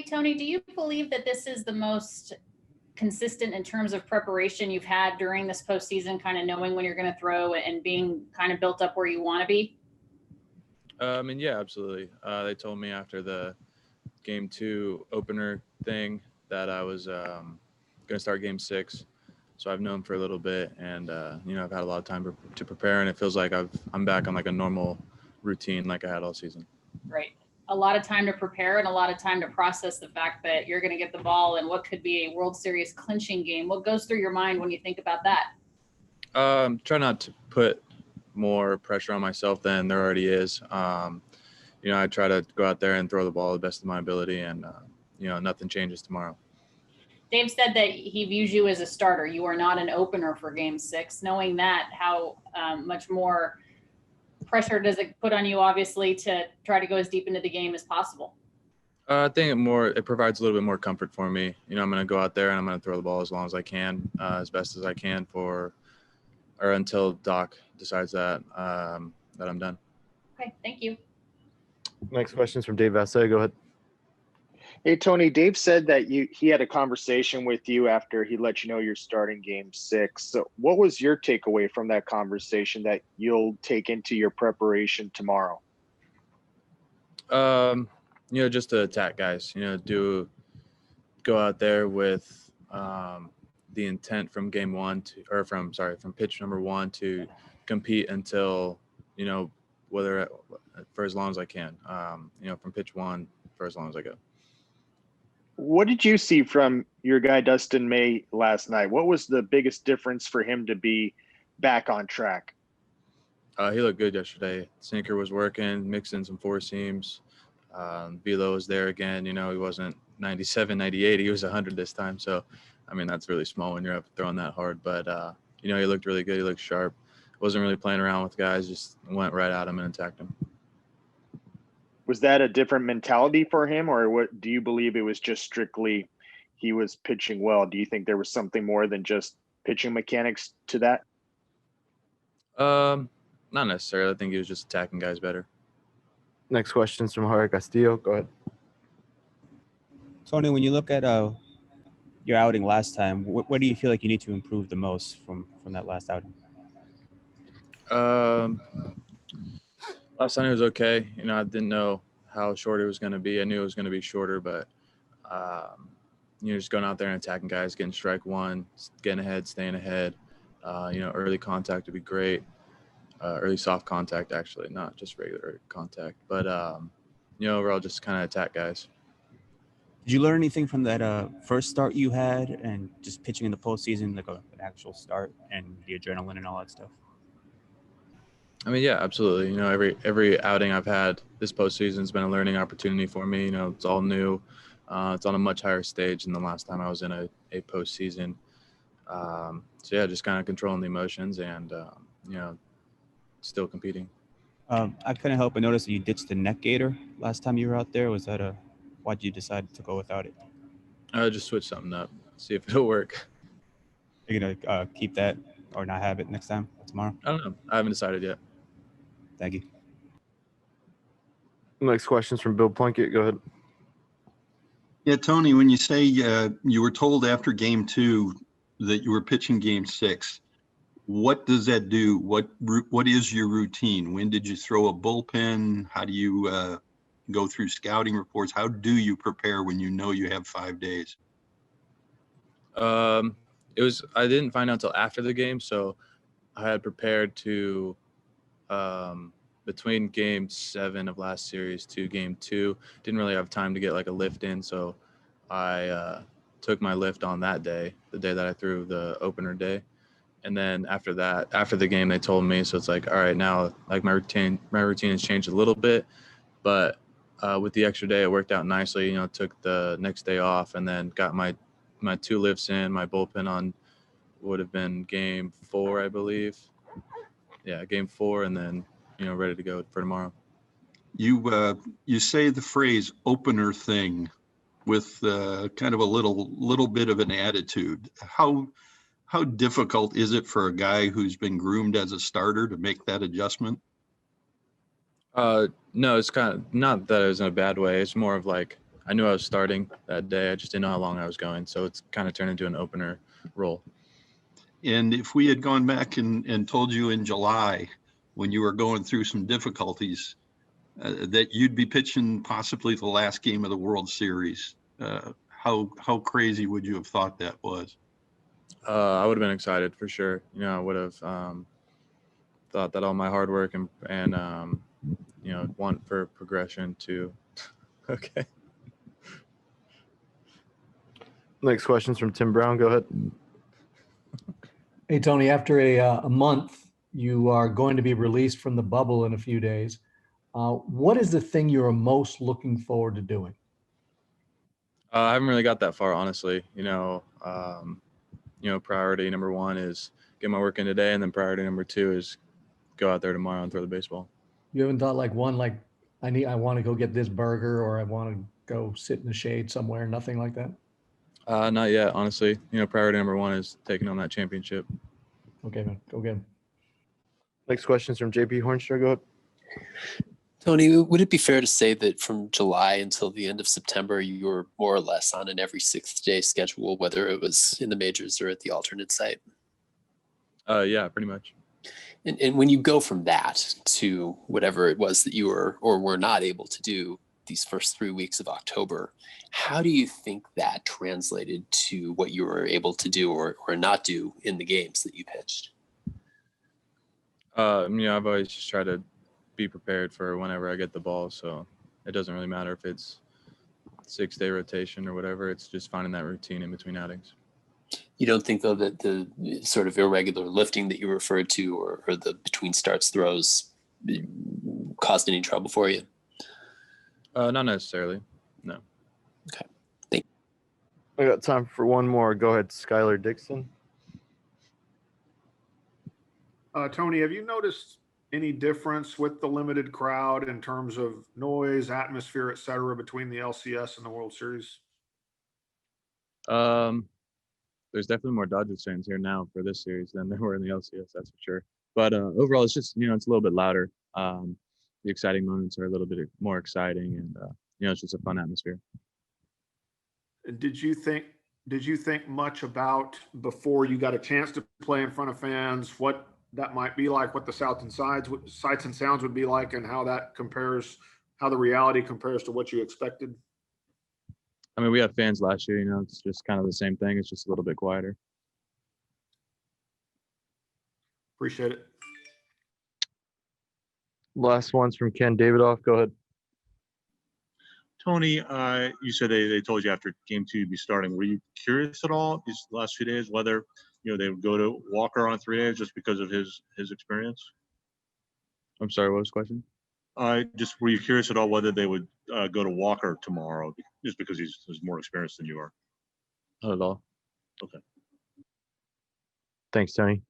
Hey, Tony, do you believe that this is the most consistent in terms of preparation you've had during this postseason, kind of knowing when you're going to throw and being kind of built up where you want to be? Yeah, absolutely. They told me after the game 2 opener thing that I was going to start game 6. So I've known for a little bit, and I've had a lot of time to prepare, and it feels like I'm back on like a normal routine like I had all season. Right. A lot of time to prepare and a lot of time to process the fact that you're going to get the ball in what could be a World Series clinching game. What goes through your mind when you think about that? Try not to put more pressure on myself than there already is. I try to go out there and throw the ball the best of my ability, and nothing changes tomorrow. Dave said that he views you as a starter. You are not an opener for game 6. Knowing that, how much more pressure does it put on you, obviously, to try to go as deep into the game as possible? I think it provides a little bit more comfort for me. I'm going to go out there and I'm going to throw the ball as long as I can, as best as I can until Doc decides that I'm done. Okay, thank you. Next question is from Dave Vassay. Go ahead. Hey, Tony, Dave said that he had a conversation with you after he let you know you're starting game 6. So what was your takeaway from that conversation that you'll take into your preparation tomorrow? Just to attack guys, go out there with the intent from from pitch number 1 to compete until, for as long as I can, from pitch 1 for as long as I go. What did you see from your guy Dustin May last night? What was the biggest difference for him to be back on track? He looked good yesterday. Sinker was working, mixing some four seams. Velo was there again. He wasn't 97, 98. He was 100 this time. So, that's really small when you're up throwing that hard. But, he looked really good. He looked sharp. Wasn't really playing around with guys. Just went right at him and attacked him. Was that a different mentality for him, or what do you believe it was just strictly he was pitching well? Do you think there was something more than just pitching mechanics to that? Not necessarily. I think he was just attacking guys better. Next question is from Jorge Castillo. Go ahead. Tony, when you look at your outing last time, what do you feel like you need to improve the most from that last outing? Last time it was okay. I didn't know how short it was going to be. I knew it was going to be shorter, but just going out there and attacking guys, getting strike 1, getting ahead, staying ahead. Early contact would be great. Early soft contact, actually, not just regular contact. But overall, just kind of attack guys. Did you learn anything from that first start you had, and just pitching in the postseason, like an actual start, and the adrenaline and all that stuff? Yeah, absolutely. Every outing I've had this postseason has been a learning opportunity for me. It's all new. It's on a much higher stage than the last time I was in a postseason. Just kind of controlling the emotions and, still competing. I couldn't help but notice that you ditched the neck gaiter last time you were out there. Was that why'd you decide to go without it? Just switch something up, see if it'll work. Are you going to keep that or not have it next time, tomorrow? I don't know. I haven't decided yet. Thank you. Next question is from Bill Plunkett. Go ahead. Yeah, Tony, when you say you were told after game 2 that you were pitching game 6, what does that do? What is your routine? When did you throw a bullpen? How do you go through scouting reports? How do you prepare when you have 5 days? I didn't find out until after the game, so I had prepared to between game 7 of last series to game 2, didn't really have time to get like a lift in, so I took my lift on that day, the day that I threw the opener day. And then after the game, they told me, so it's like, all right, now like my routine has changed a little bit, but with the extra day, it worked out nicely. Took the next day off and then got my 2 lifts in, my bullpen on would have been game 4, I believe. Yeah, game 4, and then, ready to go for tomorrow. You say the phrase opener thing with kind of a little bit of an attitude. How difficult is it for a guy who's been groomed as a starter to make that adjustment? No, it's kind of not that it was in a bad way. It's more of like I knew I was starting that day. I just didn't know how long I was going. So it's kind of turned into an opener role. And if we had gone back and told you in July, when you were going through some difficulties, that you'd be pitching possibly the last game of the World Series, how crazy would you have thought that was? I would have been excited for sure. I would have thought that all my hard work and want for progression to. Okay. Next question's from Tim Brown. Go ahead. Hey, Tony, after a month, you are going to be released from the bubble in a few days. What is the thing you're most looking forward to doing? I haven't really got that far, honestly. Priority number one is get my work in today, and then priority number two is go out there tomorrow and throw the baseball. You haven't thought like I want to go get this burger, or I want to go sit in the shade somewhere, nothing like that? Not yet, honestly. Priority number one is taking on that championship. Okay, man, go get him. Next question's from JP Hoornstra. Go ahead. Tony, would it be fair to say that from July until the end of September, you were more or less on an every sixth day schedule, whether it was in the majors or at the alternate site? Yeah, pretty much. And when you go from that to whatever it was that you were or were not able to do these first 3 weeks of October, how do you think that translated to what you were able to do or not do in the games that you pitched? I've always just tried to be prepared for whenever I get the ball. So it doesn't really matter if it's 6-day rotation or whatever. It's just finding that routine in between outings. You don't think, though, that the sort of irregular lifting that you referred to or the between starts throws caused any trouble for you? Not necessarily. No. Okay. Thank I got time for one more. Go ahead, Schuyler Dixon. Tony, have you noticed any difference with the limited crowd in terms of noise, atmosphere, et cetera, between the LCS and the World Series? There's definitely more Dodgers fans here now for this series than there were in the LCS, that's for sure. But overall, it's just, it's a little bit louder. The exciting moments are a little bit more exciting, and it's just a fun atmosphere. Did you think much about, before you got a chance to play in front of fans, what that might be like, what the sights and sounds would be like, and how the reality compares to what you expected? I mean, we had fans last year, it's just kind of the same thing. It's just a little bit quieter. Appreciate it. Last one's from Ken Davidoff. Go ahead. Tony, you said they told you after game 2 you'd be starting. Were you curious at all these last few days whether they would go to Walker on 3 days just because of his experience? I'm sorry, what was the question? Just were you curious at all whether they would go to Walker tomorrow just because he's more experienced than you are? Not at all. Okay. Thanks, Tony.